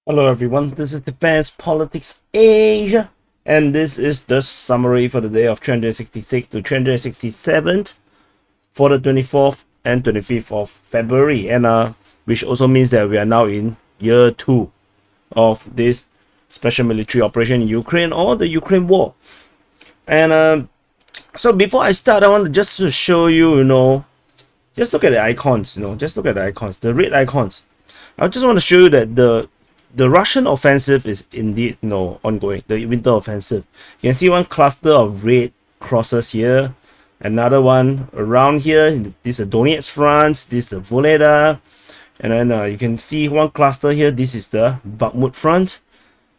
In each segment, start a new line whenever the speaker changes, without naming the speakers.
Hello everyone, this is Defense Politics Asia, and this is the summary for the day of 366 to 367 for the 24th and 25th of February, and which also means that we are now in year 2 of this special military operation in Ukraine or the Ukraine war. And so before I start, I want just to show you, just look at the icons, just look at the icons, the red icons. I just want to show you that the Russian offensive is indeed ongoing. The winter offensive. You can see one cluster of red crosses here, another one around here. This is the Donetsk Front. This is the Vuhledar, and then you can see one cluster here. This is the Bakhmut Front,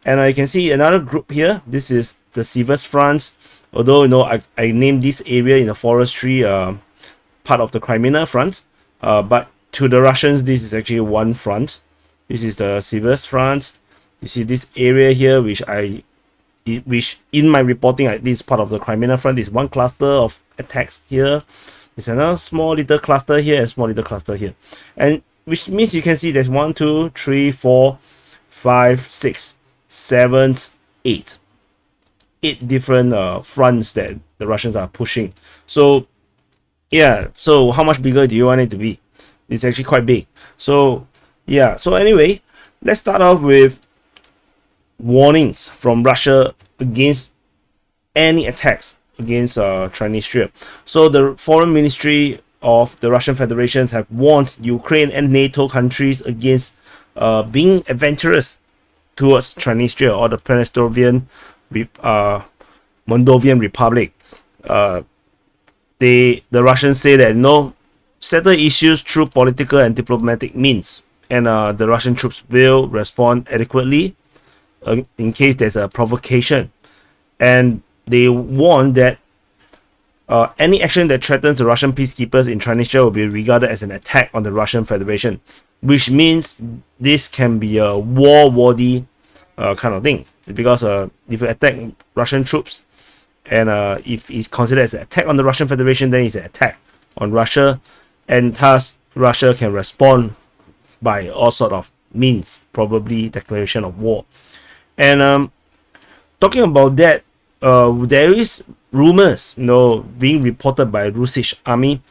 and you can see another group here. This is the Siversk Front. Although I named this area in the forestry part of the Kreminna Front, but to the Russians this is actually one front. This is the Siversk Front. You see this area here, which in my reporting, this is part of the Kreminna Front. This one cluster of attacks here. There's another small little cluster here and small little cluster here, and which means you can see there's 1, 2, 3, 4, 5, 6, 7, 8 different fronts that the Russians are pushing. So yeah, so how much bigger do you want it to be? It's actually quite big. So yeah, so anyway, let's start off with warnings from Russia against any attacks against Transnistria. So the foreign ministry of the Russian Federation have warned Ukraine and NATO countries against being adventurous towards Transnistria or the Transnistrian Moldovan Republic. The Russians say that settle issues through political and diplomatic means, and the Russian troops will respond adequately in case there's a provocation. And they warn that any action that threatens the Russian peacekeepers in Transnistria will be regarded as an attack on the Russian Federation, which means this can be a war-worthy kind of thing. Because if you attack Russian troops, and if it's considered as an attack on the Russian Federation, then it's an attack on Russia, and thus Russia can respond by all sort of means, probably declaration of war. And talking about that, there is rumors, being reported by Russian army.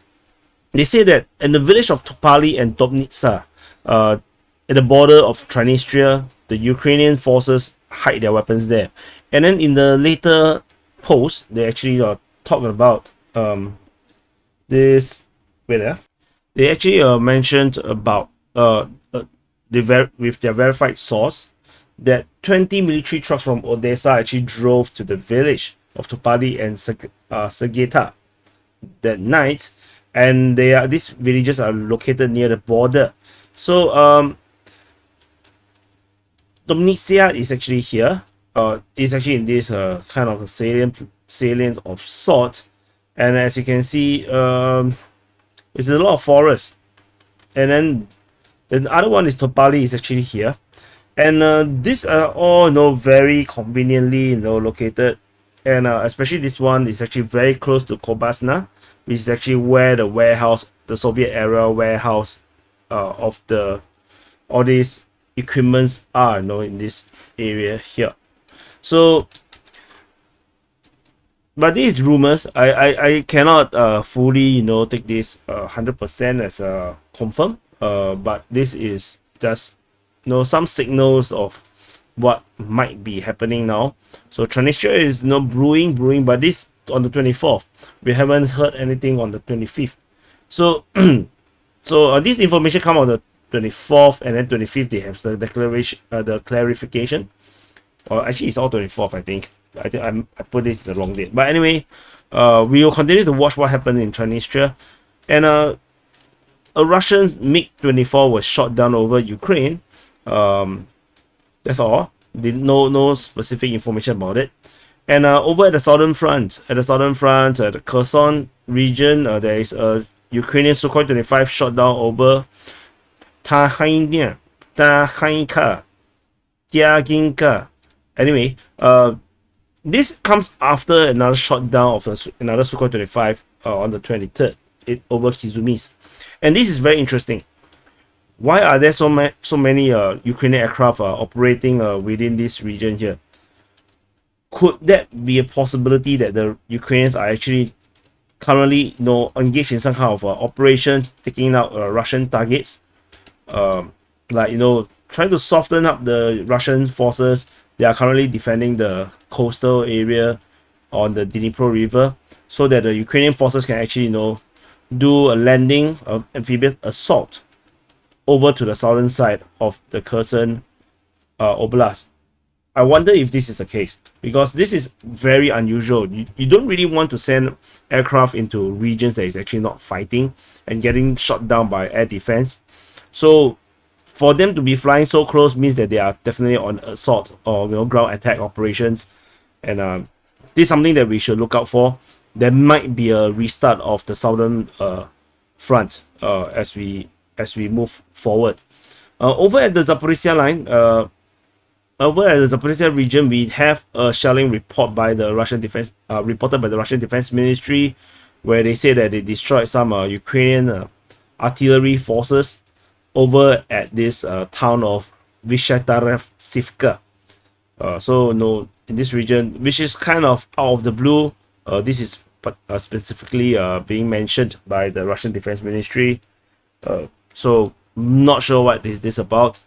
They say that in the village of Topali and Donetsk, at the border of Transnistria, the Ukrainian forces hide their weapons there. And then in the later post, they actually talk about this. They actually mentioned about with their verified source that 20 military trucks from Odessa actually drove to the village of Topali and Sageta that night, and these villages are located near the border. So Donetsk is actually here. It's actually in this kind of a salient of sort, and as you can see, it's a lot of forest. And then the other one is Topali is actually here, and these are all very conveniently located, and especially this one is actually very close to Kobasna, which is actually where the warehouse, the Soviet era warehouse of all these equipments are in this area here. So but these rumors, I cannot fully take this 100% as a confirm, but this is just some signals of what might be happening now. So Transnistria is brewing, but this on the 24th. We haven't heard anything on the 25th. So so this information come on the 24th, and then 25th they have the declaration, the clarification. Or actually it's all 24th, I think I put this the wrong date, but anyway, we will continue to watch what happened in Transnistria. And a Russian MiG-24 was shot down over Ukraine. That's all. No specific information about it. And over at the southern front, at the Kherson region, there is a Ukrainian Sukhoi 25 shot down over Tahainka, Tiaginka. Anyway, this comes after another shot down of another Sukhoi 25 on the 23rd over Kizumis. And this is very interesting. why are there so many Ukrainian aircraft operating within this region here? Could that be a possibility that the Ukrainians are actually currently, engaged in some kind of operation, taking out Russian targets, like, trying to soften up the Russian forces? They are currently defending the coastal area on the Dnipro River, so that the Ukrainian forces can actually, do a landing of amphibious assault over to the southern side of the Kherson Oblast. I wonder if this is the case, because this is very unusual. You don't really want to send aircraft into regions that is actually not fighting and getting shot down by air defense. So for them to be flying so close means that they are definitely on assault or ground attack operations, and this is something that we should look out for. There might be a restart of the southern front as we move forward. Over at the Zaporizhia line, over at the Zaporizhia region, we have a shelling report by the Russian defense, reported by the Russian Defense Ministry, where they say that they destroyed some Ukrainian artillery forces over at this town of Vyshetarev-Sivka. So in this region, which is kind of out of the blue, this is specifically being mentioned by the Russian Defense Ministry. So not sure what is this about.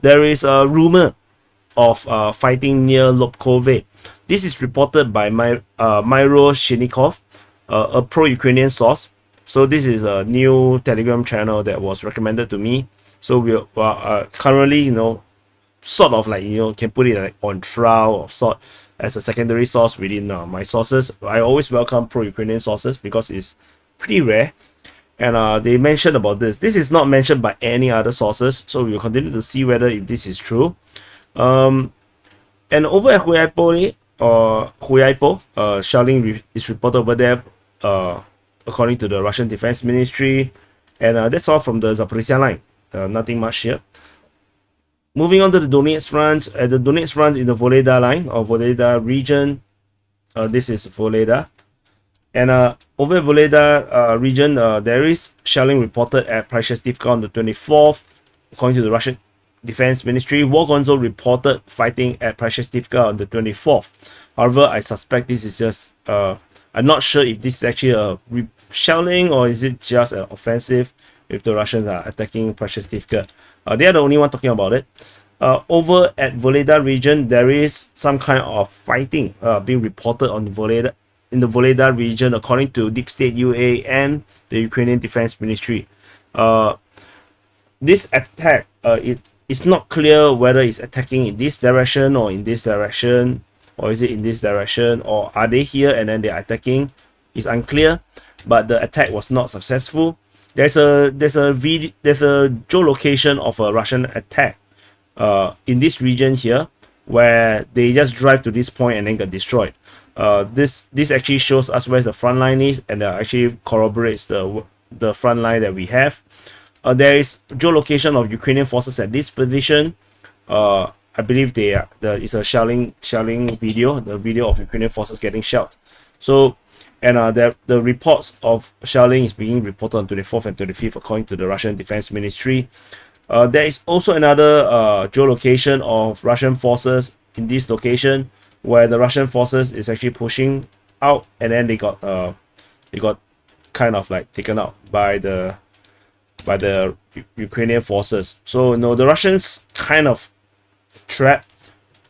There is a rumor of fighting near Lobkove. This is reported by Myro Shinikov, a pro-Ukrainian source. So this is a new Telegram channel that was recommended to me. So we are currently, sort of like, can put it like on trial of sort as a secondary source within my sources. I always welcome pro-Ukrainian sources because it's pretty rare. And they mentioned about this. This is not mentioned by any other sources, so we'll continue to see whether if this is true. And over at Huyaipo, shelling is reported over there, according to the Russian Defense Ministry. And that's all from the Zaporizhia line. Nothing much here. Moving on to the Donetsk Front. At the Donetsk Front in the Vuhledar line or Vuhledar region, this is Vuhledar. And over Vuhledar region, there is shelling reported at Prashestivka on the 24th, according to the Russian Defense Ministry. Wagner reported fighting at Prashestivka on the 24th. However, I suspect this is just, I'm not sure if this is actually a shelling or is it just an offensive if the Russians are attacking Prashestivka. They are the only one talking about it. Over at Vuhledar region, there is some kind of fighting being reported on in the Vuhledar region, according to Deep State UA and the Ukrainian Defense Ministry. This attack, it's not clear whether it's attacking in this direction or in this direction, or is it in this direction, or are they here and then they're attacking? It's unclear, but the attack was not successful. There's a geolocation of a Russian attack in this region here, where they just drive to this point and then get destroyed. This actually shows us where the front line is, and actually corroborates the front line that we have. There is geolocation of Ukrainian forces at this position. I believe there is a shelling video, the video of Ukrainian forces getting shelled. So, and the reports of shelling is being reported on 24th and 25th, according to the Russian Defense Ministry. There is also another geolocation of Russian forces in this location, where the Russian forces is actually pushing out, and then they got kind of like taken out by the Ukrainian forces. So the Russians kind of trapped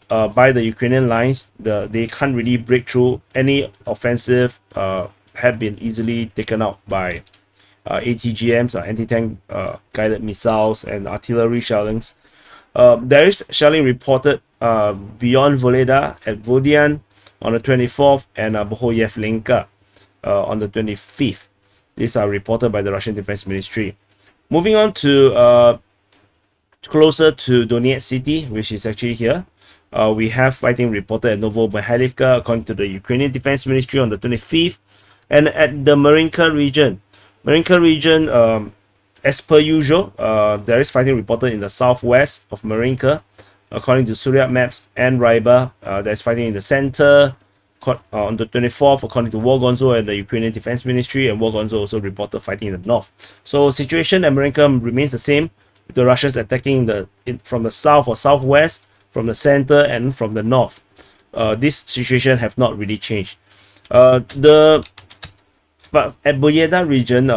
by the Ukrainian lines. They can't really break through. Any offensive have been easily taken out by ATGMs, anti-tank guided missiles, and artillery shellings. There is shelling reported beyond Vuhledar at Vodian on the 24th and Bohoyevlenka on the 25th. These are reported by the Russian Defense Ministry. Moving on to closer to Donetsk city, which is actually here. We have fighting reported at Novomihайлivka, according to the Ukrainian Defense Ministry, on the 25th. And at the Marinka region, as per usual, there is fighting reported in the southwest of Marinka, according to Suryat Maps and Ryba. There's fighting in the center on the 24th, according to Wagner and the Ukrainian Defense Ministry, and Wagner also reported fighting in the north. So situation at Marinka remains the same. the Russians attacking from the south or southwest, from the center, and from the north. This situation have not really changed. But at Vuhledar region,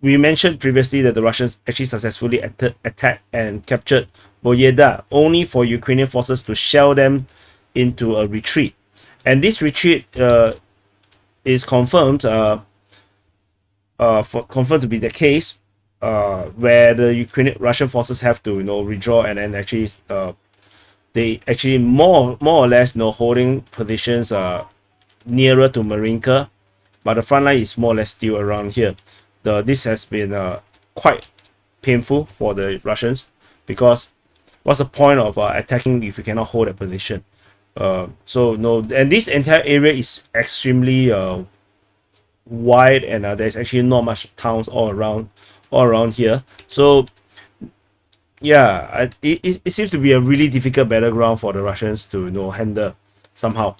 we mentioned previously that the Russians actually successfully attacked and captured Vuhledar, only for Ukrainian forces to shell them into a retreat. And this retreat is confirmed confirmed to be the case, where the Russian forces have to withdraw, and then actually they actually more or less holding positions nearer to Marinka, but the front line is more or less still around here. This has been quite painful for the Russians, because what's the point of attacking if you cannot hold a position? So no, and this entire area is extremely wide, and there's actually not much towns all around here. So yeah, it seems to be a really difficult battleground for the Russians to handle somehow.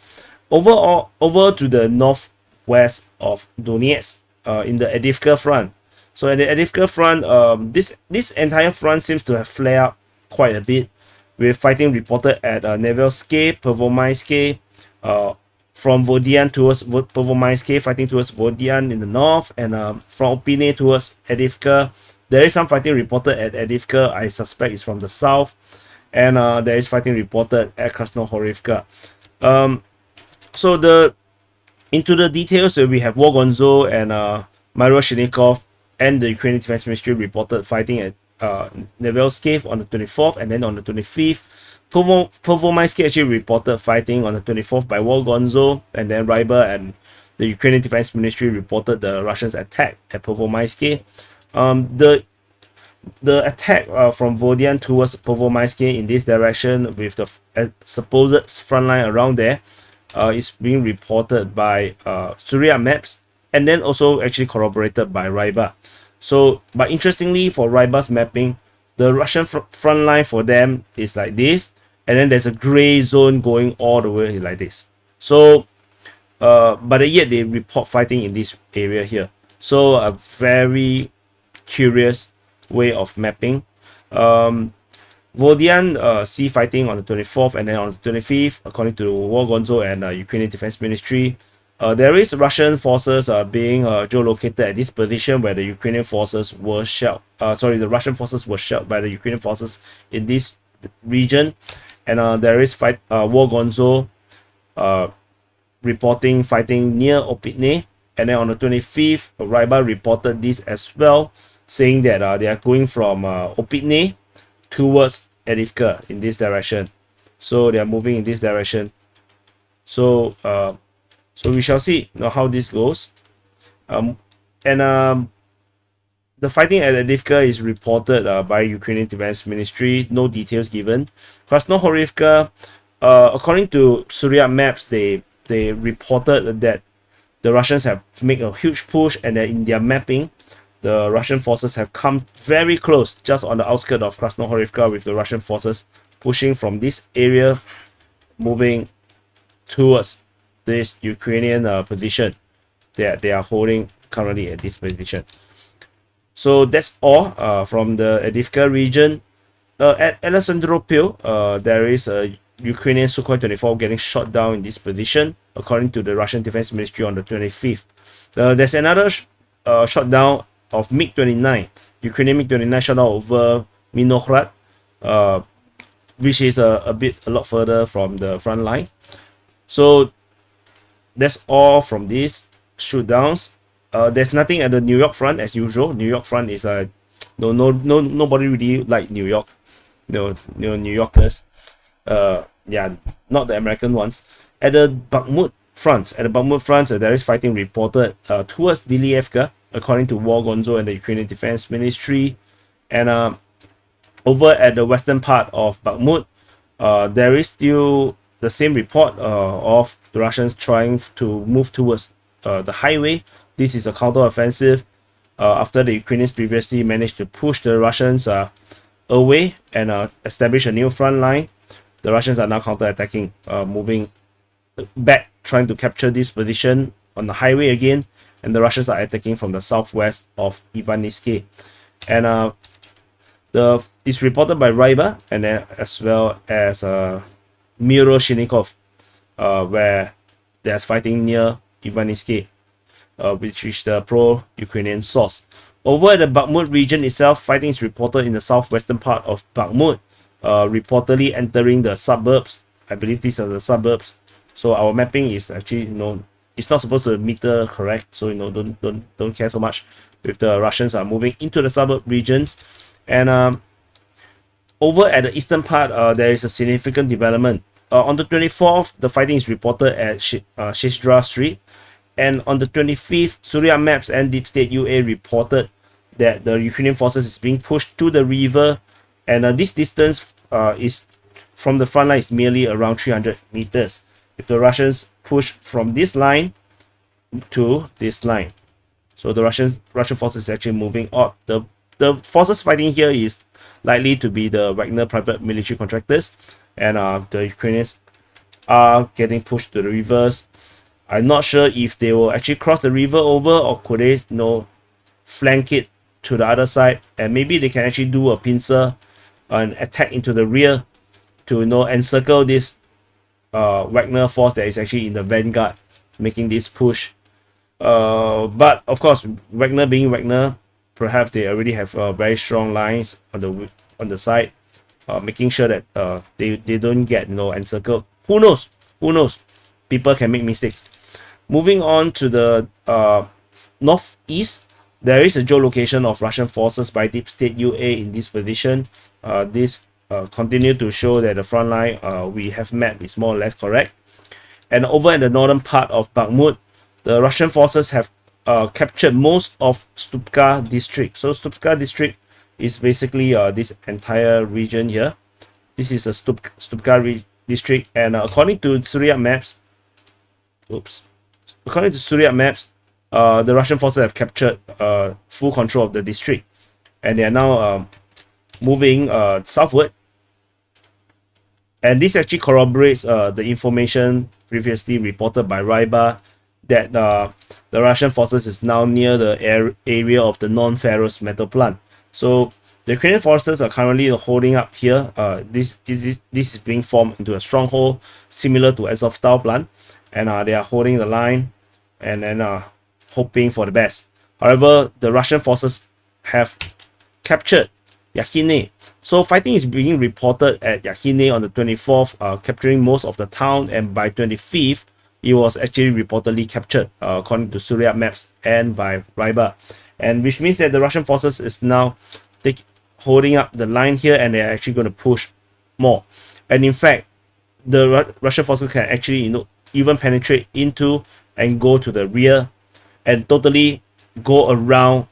Over to the northwest of Donetsk, in the Avdiivka Front. So at the Avdiivka Front, this entire front seems to have flared up quite a bit, with fighting reported at Nevelske, Pervomayske, from Vodian towards Pervomayske, fighting towards Vodian in the north, and from Opine towards Avdiivka. There is some fighting reported at Avdiivka. I suspect it's from the south, and there is fighting reported at Krasnohorivka. So into the details, we have Wogonzo and Myroshnikov and the Ukrainian Defense Ministry reported fighting at Nevelske on the 24th, and then on the 25th, Pervomayske actually reported fighting on the 24th by Wogonzo, and then Ryber and the Ukrainian Defense Ministry reported the Russians' attack at Pervomayske. The attack from Vodian towards Pervomayske in this direction, with the supposed front line around there, is being reported by SITREP maps, and then also actually corroborated by Ryber. So, but interestingly, for Ryber's mapping, the Russian front line for them is like this, and then there's a gray zone going all the way like this. So, but yet they report fighting in this area here. So, a very curious way of mapping. Vodian see fighting on the 24th, and then on the 25th, according to Wogonzo and Ukrainian Defense Ministry. There is Russian forces being geolocated at this position, where the Ukrainian forces were shelled. The Russian forces were shelled by the Ukrainian forces in this region, and there is Wogonzo reporting fighting near Opitne, and then on the 25th, Ryber reported this as well, saying that they are going from Opitne towards Avdiivka in this direction. So they are moving in this direction. So we shall see how this goes. The fighting at Avdiivka is reported by Ukrainian Defense Ministry. No details given. Krasnohorivka, according to SITREP maps, they reported that the Russians have made a huge push, and that in their mapping, the Russian forces have come very close, just on the outskirts of Krasnohorivka, with the Russian forces pushing from this area, moving towards this Ukrainian position that they are holding currently at this position. So that's all from the Avdiivka region. At Alexandropil, there is a Ukrainian Sukhoi 24 getting shot down in this position, according to the Russian Defense Ministry on the 25th. There's another shot down of MiG-29, Ukrainian MiG-29 shot down over Minokhrad, which is a lot further from the front line. So that's all from these shootdowns. There's nothing at the New York front as usual. New York front is nobody really like New York. New Yorkers. Yeah, not the American ones. At the Bakhmut Front, there is fighting reported towards Dilievka, according to Wogonzo and the Ukrainian Defense Ministry. And over at the western part of Bakhmut, there is still the same report of the Russians trying to move towards the highway. This is a counter-offensive after the Ukrainians previously managed to push the Russians away and establish a new front line. The Russians are now counter-attacking, moving back, trying to capture this position on the highway again, and the Russians are attacking from the southwest of Ivaniske. And It's reported by Ryba and then as well as Miroshnikov, where there's fighting near Ivaniski, which is the pro-Ukrainian source. Over at the Bakhmut region itself, fighting is reported in the southwestern part of Bakhmut, reportedly entering the suburbs. I believe these are the suburbs. So our mapping is actually, it's not supposed to be meter correct. So don't care so much if the Russians are moving into the suburb regions. And over at the eastern part, there is a significant development. On the 24th, the fighting is reported at Shishdra Street. And on the 25th, Surya Maps and Deep State UA reported that the Ukrainian forces is being pushed to the river. And this distance is from the front line is merely around 300 meters. If the Russians push from this line to this line, so the Russian forces is actually moving up. The forces fighting here is likely to be the Wagner private military contractors, and the Ukrainians are getting pushed to the rivers. I'm not sure if they will actually cross the river over, or could they flank it to the other side, and maybe they can actually do a pincer and attack into the rear to encircle this Wagner force that is actually in the vanguard, making this push. But of course, Wagner being Wagner, perhaps they already have very strong lines on the side, making sure that they don't get encircled. Who knows? People can make mistakes. Moving on to the northeast, there is a geolocation of Russian forces by Deep State UA in this position. This continue to show that the front line we have mapped is more or less correct. And over in the northern part of Bakhmut, the Russian forces have captured most of Stupka district. So Stupka district is basically this entire region here. This is a Stupka district, and according to Surya maps, the Russian forces have captured full control of the district, and they are now moving southward. And this actually corroborates the information previously reported by Ryba that the Russian forces is now near the area of the non-ferrous metal plant. So the Ukrainian forces are currently holding up here. This is being formed into a stronghold similar to Azovstal plant, and they are holding the line and then hoping for the best. However, the Russian forces have captured Yakhine. So fighting is being reported at Yakhine on the 24th, capturing most of the town, and by 25th, it was actually reportedly captured, according to Surya maps and by Ryba, and which means that the Russian forces is now holding up the line here, and they're actually going to push more. And in fact, the Russian forces can actually even penetrate into and go to the rear and totally go around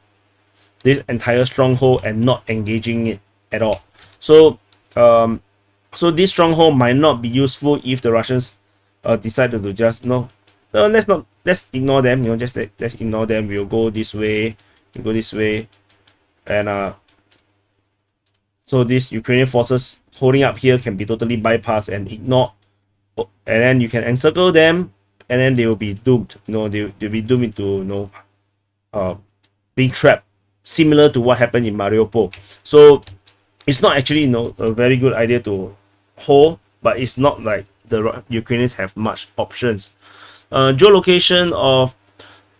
this entire stronghold and not engaging it at all. So so this stronghold might not be useful if the Russians decided to just let's ignore them, let's ignore them. We'll go this way, and so these Ukrainian forces holding up here can be totally bypassed and ignored, and then you can encircle them, and then they will be doomed. They'll be doomed into being trapped, similar to what happened in Mariupol. So it's not actually a very good idea to hold, but it's not like the Ukrainians have much options. Geolocation of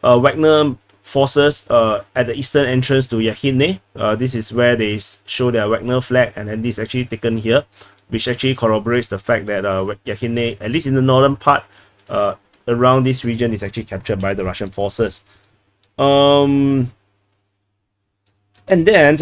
Wagner forces at the eastern entrance to Yakhine. This is where they show their Wagner flag, and then this is actually taken here, which actually corroborates the fact that Yakhine, at least in the northern part, around this region, is actually captured by the Russian forces. And then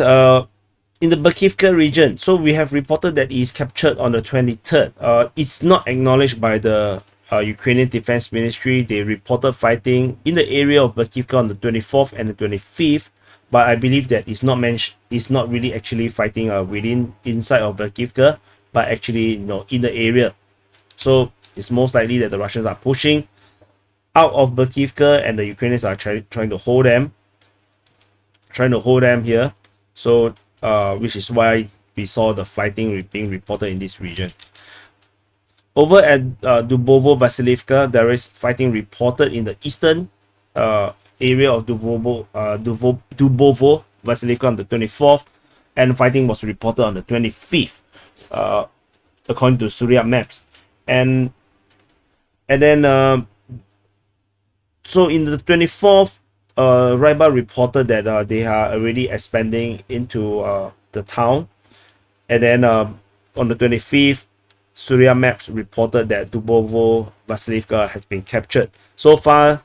in the Bakhivka region, so we have reported that it is captured on the 23rd. It's not acknowledged by the Ukrainian Defense Ministry. They reported fighting in the area of Bakhivka on the 24th and the 25th, but I believe that it's not really actually fighting inside of Bakhivka, but actually in the area. So it's most likely that the Russians are pushing out of Bakhivka, and the Ukrainians are trying to hold them here. So which is why we saw the fighting being reported in this region. Over at Dubovo-Vasilivka, there is fighting reported in the eastern area of Dubovo-Vasilivka on the 24th. and fighting was reported on the 25th, according to Surya maps. And then so in the 24th, Ryba reported that they are already expanding into the town. And then on the 25th, Surya maps reported that Dubovo Vasilivka has been captured. So far,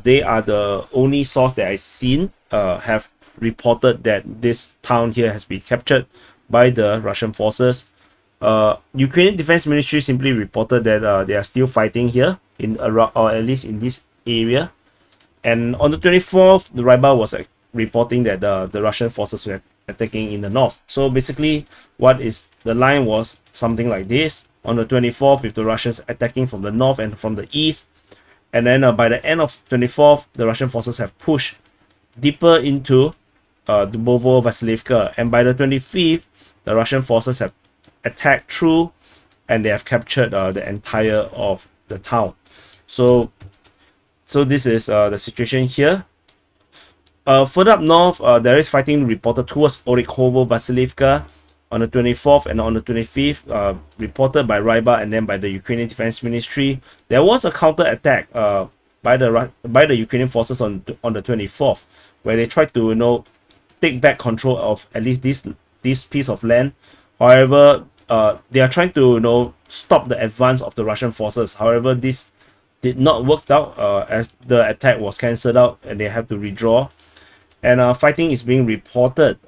they are the only source that I've seen have reported that this town here has been captured by the Russian forces. Ukrainian Defense Ministry simply reported that they are still fighting here in around, or at least in this area. And on the 24th, the Ryba was reporting that the Russian forces were attacking in the north. So basically, what is the line was something like this. On the 24th, with the Russians attacking from the north and from the east. And then by the end of 24th, the Russian forces have pushed deeper into Dubovo Vasilivka. And by the 25th, the Russian forces have attacked through and they have captured the entire of the town. So this is the situation here. Further up north, there is fighting reported towards Orikhovo Vasilivka on the 24th, and on the 25th, reported by Ryba and then by the Ukrainian Defense Ministry. There was a counter attack by the Ukrainian forces on the 24th, where they tried to take back control of at least this piece of land. However, they are trying to stop the advance of the Russian forces. However, this did not work out as the attack was cancelled out and they have to redraw. And fighting is being reported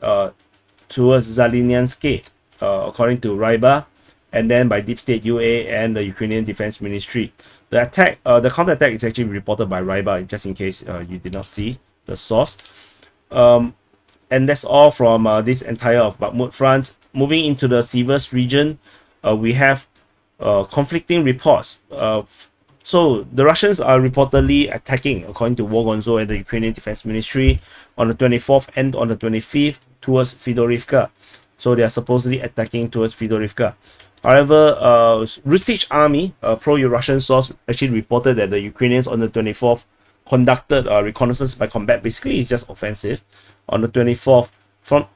towards Zaliniansky, according to Ryba, and then by Deep State UA and the Ukrainian Defense Ministry. The attack, the counter-attack is actually reported by Ryba, just in case you did not see the source. And that's all from this entire of Bakhmut Front. Moving into the Siversk region, we have conflicting reports. So the Russians are reportedly attacking, according to Wogonzo and the Ukrainian Defense Ministry, on the 24th and on the 25th towards Fedorivka. So they are supposedly attacking towards Fedorivka. However, Russian army, a pro-Russian source, actually reported that the Ukrainians on the 24th conducted reconnaissance by combat. Basically, it's just offensive on the 24th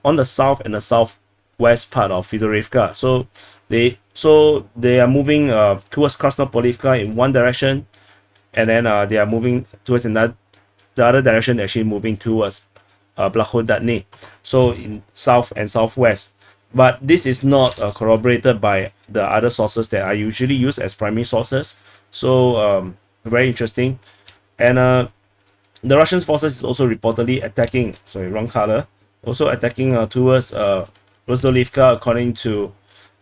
on the south and the southwest part of Fedorivka. So they are moving towards Krasnopolivka in one direction, and then they are moving towards the other direction. They're actually moving towards Blahodatny, so in south and southwest. But this is not corroborated by the other sources that are usually used as primary sources. So very interesting. And the Russian forces is also reportedly attacking, wrong color, also attacking towards Rozdolivka, according to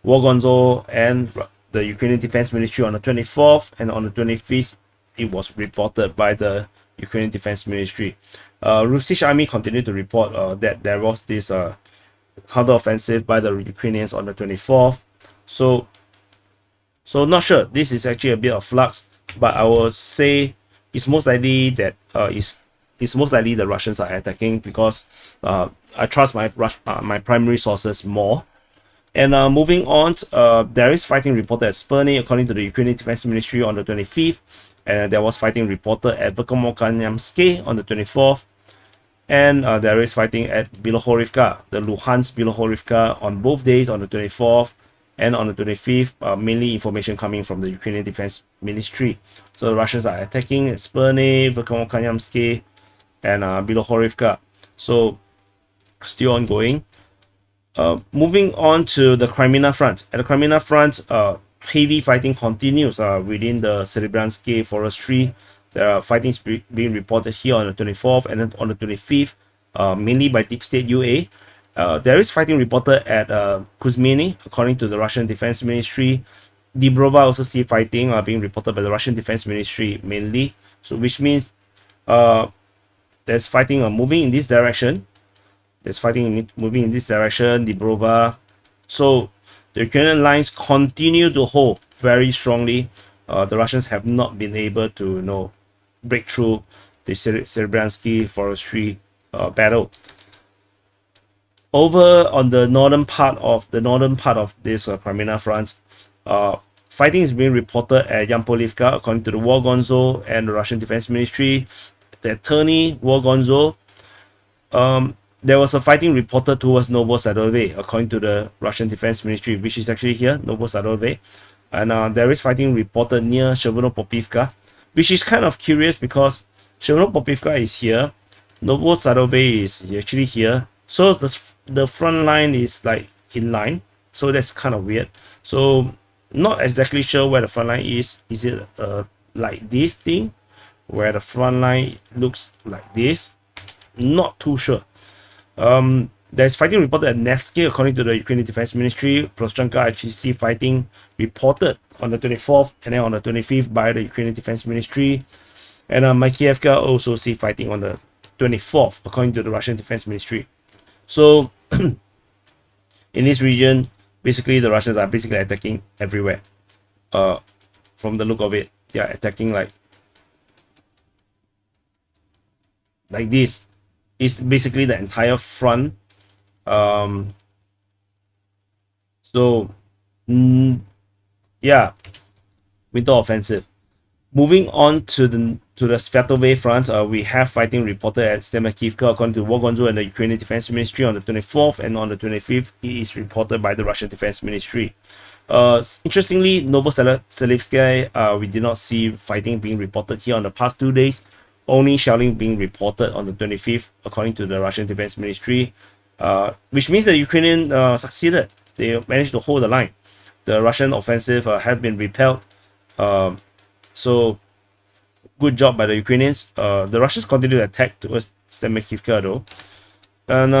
Wogonzo and the Ukrainian Defense Ministry on the 24th, and on the 25th, it was reported by the Ukrainian Defense Ministry. Russian army continued to report that there was this counter-offensive by the Ukrainians on the 24th. So not sure. This is actually a bit of flux, but I would say it's most likely that it's most likely the Russians are attacking, because I trust my primary sources more. And moving on, there is fighting reported at Spurny, according to the Ukrainian Defense Ministry, on the 25th. And there was fighting reported at Verkhomokanyansky on the 24th. And there is fighting at Bilohorivka, the Luhansk Bilohorivka, on both days, on the 24th and on the 25th. Mainly information coming from the Ukrainian Defense Ministry. So the Russians are attacking at Spurny, Verkhomokanyansky, and Bilohorivka. So still ongoing. Moving on to the Kreminna Front. At the Kreminna Front, heavy fighting continues within the Serebransky forestry. There are fightings being reported here on the 24th and then on the 25th, mainly by Deep State UA. There is fighting reported at Kuzmini, according to the Russian Defense Ministry. Dibrova also see fighting being reported by the Russian Defense Ministry mainly. So which means there's fighting moving in this direction. There's fighting moving in this direction, Dibrova. So the Ukrainian lines continue to hold very strongly. The Russians have not been able to break through the Serebransky forestry battle. Over on the northern part of this Kreminna Front, fighting is being reported at Yampolivka, according to the Wogonzo and the Russian Defense Ministry. The attorney Wogonzo, there was a fighting reported towards Svatove, according to the Russian Defense Ministry, which is actually here, Svatove. And there is fighting reported near Chervonopopivka, which is kind of curious because Chervonopopivka is here, Svatove is actually here. So the front line is like in line. So that's kind of weird. So not exactly sure where the front line is. Is it like this thing, where the front line looks like this? Not too sure. There's fighting reported at Nevsky, according to the Ukrainian Defense Ministry. Proschanka HC fighting reported on the 24th and then on the 25th by the Ukrainian Defense Ministry. And Makievka also see fighting on the 24th, according to the Russian Defense Ministry. So in this region, basically the Russians are basically attacking everywhere. From the look of it, they are attacking like this. It's basically the entire front. Yeah, winter offensive. Moving on to the Svatove front, we have fighting reported at Stemakivka, according to Wogonzo and the Ukrainian Defense Ministry on the 24th, and on the 25th it is reported by the Russian Defense Ministry. Interestingly, Novoselivsky, we did not see fighting being reported here on the past 2 days. Only shelling being reported on the 25th, according to the Russian Defense Ministry, which means the Ukrainian succeeded. They managed to hold the line. The Russian offensive had been repelled. So good job by the Ukrainians. The Russians continue to attack towards Stemakivka though. And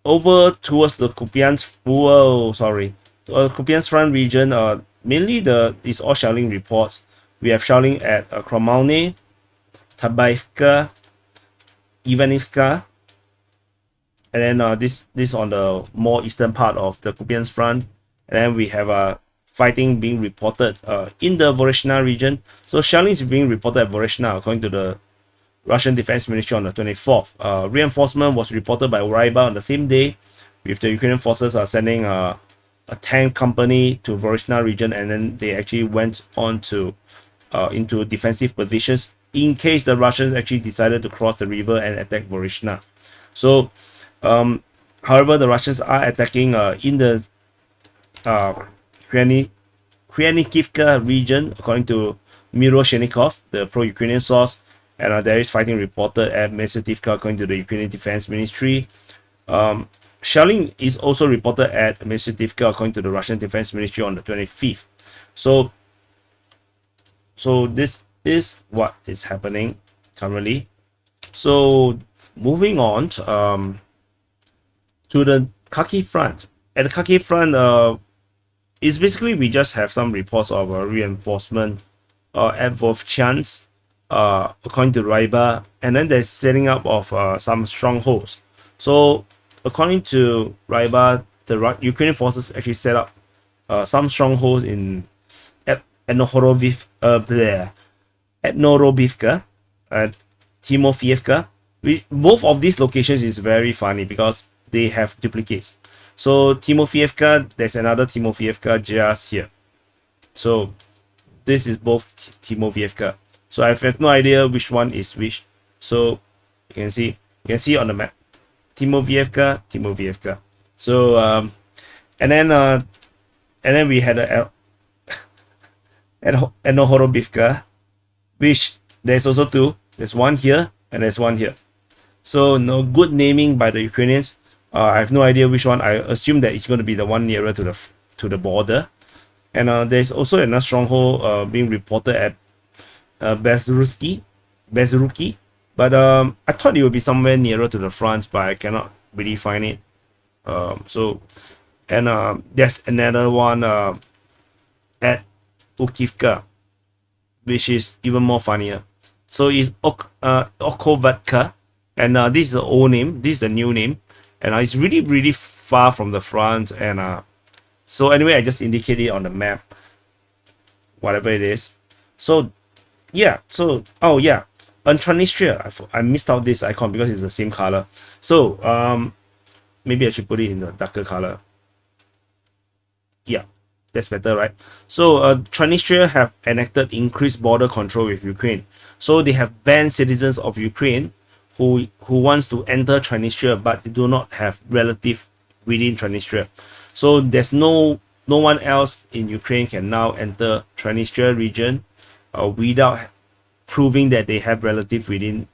over towards the Kupyansk, Kupyansk front region, mainly it's all shelling reports. We have shelling at Kreminna, Tabaivka, Ivanivska, and then this on the more eastern part of the Kupyansk front. And then we have fighting being reported in the Voreshna region. So shelling is being reported at Voreshna, according to the Russian Defense Ministry on the 24th. Reinforcement was reported by Ryba on the same day, with the Ukrainian forces sending a tank company to Voreshna region, and then they actually went on to into defensive positions in case the Russians actually decided to cross the river and attack Voreshna. So however, the Russians are attacking in the Kreminna region, according to Miro Shenikov, the pro-Ukrainian source, and there is fighting reported at Mesetivka, according to the Ukrainian Defense Ministry. Shelling is also reported at Mesetivka, according to the Russian Defense Ministry on the 25th. So this is what is happening currently. So moving on to the Kharkiv front. At the Kharkiv front, it's basically we just have some reports of reinforcement at Vovchansk, according to Ryba, and then there's setting up of some strongholds. So according to Ryba, the Ukrainian forces actually set up some strongholds in Etnohorobivka, at Timofeyevka. Both of these locations is very funny because they have duplicates. So Timofeyevka, there's another Timofeyevka just here. So this is both Timofeyevka. So I have no idea which one is which. So you can see on the map, Timofeyevka. So and then we had a Etnohorobivka, which there's also two. There's one here and there's one here. So no good naming by the Ukrainians. I have no idea which one. I assume that it's going to be the one nearer to the border. And there's also another stronghold being reported at Bezruki. But I thought it would be somewhere nearer to the front, but I cannot really find it. There's another one at Ukivka, which is even more funnier. So it's Okovatka, and this is the old name. This is the new name. And it's really far from the front, and so anyway, I just indicate it on the map, whatever it is. So yeah, oh yeah, on Transnistria, I missed out this icon because it's the same color. So maybe I should put it in the darker color. Yeah, that's better, right? So Transnistria have enacted increased border control with Ukraine. So they have banned citizens of Ukraine who wants to enter Transnistria, but they do not have relative within Transnistria. So there's no one else in Ukraine can now enter Transnistria region without proving that they have relative within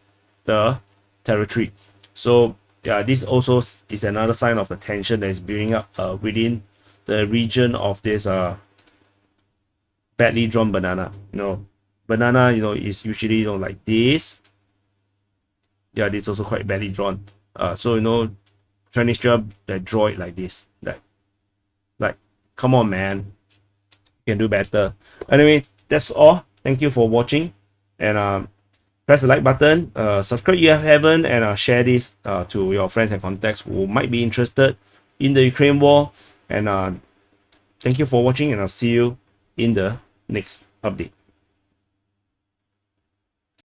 the territory. So yeah, this also is another sign of the tension that is building up within the region of this badly drawn banana. Banana, is usually like this. Yeah, this is also quite badly drawn. So Transnistria, they draw it like this. Like, come on, man, you can do better. Anyway, that's all. Thank you for watching, and press the like button, subscribe if you haven't, and share this to your friends and contacts who might be interested in the Ukraine war. And thank you for watching, and I'll see you in the next update.